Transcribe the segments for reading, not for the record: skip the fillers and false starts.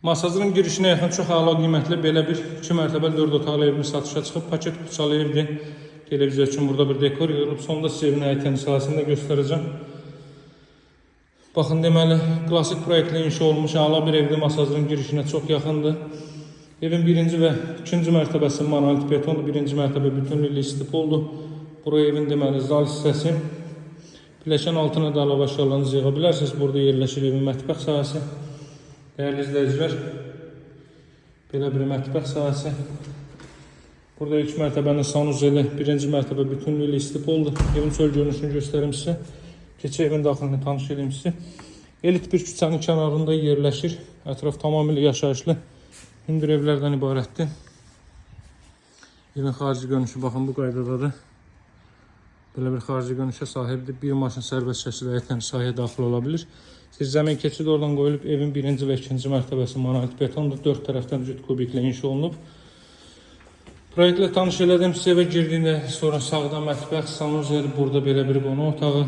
Masajın girişinə yaxın çox əla qiymətli belə bir 2 mərtəbəli 4 otaqlı evimiz satışa çıxıb. Paket kutusalı evdir. Televiziya üçün burada bir dekor yığılıb. Sonda sizə evin həyətən sahəsini də göstərəcəm. Baxın, deməli, klasik proyektlə inşa olmuş əla bir evdir. Masajın girişinə çox yaxındır. Evin 1-ci və 2-ci mərtəbəsi monolit betondur. 1-ci mərtəbə bütünlüklə istipoldur. Buraya evin deməli zal hissəsi. Pilləkən altına da əlavə əşyalarınızı yığa bilərsiniz. Burada yerləşir evin mətbəx sahəsi. Değerli izleyiciler, belə bir mətbəx sahəsi. Burada ilk mərtəbənin sanuzeli, 1-ci mərtəbə bütünlüyü istipoldur. Evin çöl görünüşünü göstərim sizə. Keçə evin daxilini tanış edeyim sizə. Elit bir küçənin kənarında yerləşir. Ətraf tamamilə yaşayışlı hündür evlərdən ibarətdir. Evin xarici görünüşü baxın bu qaydadadır. Belə bir xarici görünüşə sahibdir. Bir maşın sərbəst şəkildə həyətən sahəyə daxil ola bilir. Zəmin keçid oradan qoyulub. Evin 1-ci və 2-ci mərtəbəsi monolit betondur. 4 tərəfdən cüt kubiklə inşa olunub. Proyektlə tanış elədim. Sizə evə girdiyində sonra sağda mətbəx, sanuzel, burada belə bir qonaq otağı.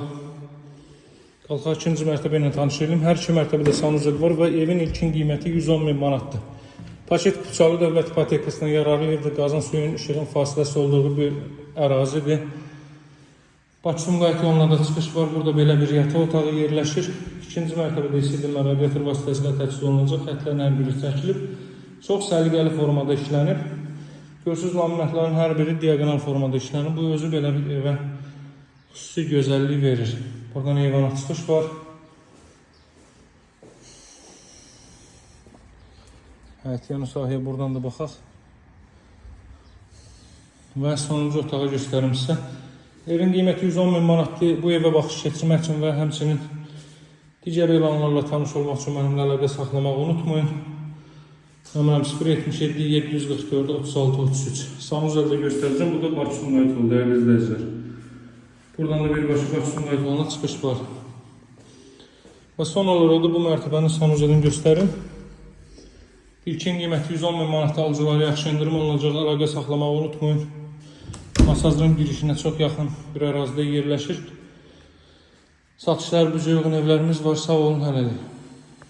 Qalxaq 2-ci mərtəbə ilə tanış edelim. Hər 2 mərtəbədə sanuzel var və evin ilkin qiyməti 110.000 manatdır. Paket Kuçalı dövlət ipotekasından yararlı evdir. Qazın, suyun, işığın fasiləsi olduğu bir ərazidir. Bakı Sumqayıt yoluna da çıxış var. Burada belə bir yataq otağı yerləşir. 2-ci mərtəbədə isidilmə radiator vasitəsilə təchiz olunacaq. Xətlərin hər biri çəkilib. Çox səliqəli formada işlənib. Görsüz laminatların hər biri diagonal formada işlənib. Bu özü belə bir evə xüsusi gözəllik verir. Buradan eyvana çıxış var. Evet, yanı sahəyə buradan da baxaq. Və sonuncu otağı göstərim sizə. Evin qiyməti 110.000 manatdır. Bu evə baxış keçirmək üçün və həmçinin digər elanlarla tanış olmaq üçün mənimlə əlaqə saxlamağı unutmayın. Nömrəm 077 744 36 33. Sanuzəldə göstərəcəm. Bu da Bakı Sumqayıt yolu, dəyərli izləyicilər. Buradan da birbaşa Bakı Sumqayıt yoluna çıxış var. Və son olaraq da bu mərtəbənin sanuzəlini göstərim. İlkin qiyməti 110.000 manat, alıcılara yaxşı endirim olunacaq. Əlaqə saxlamağı unutmayın. Masajın girişinə çox yaxın bir ərazidə yerləşir. Satışlar büzə uyğun evlərimiz var. Sağ olun, hələlik.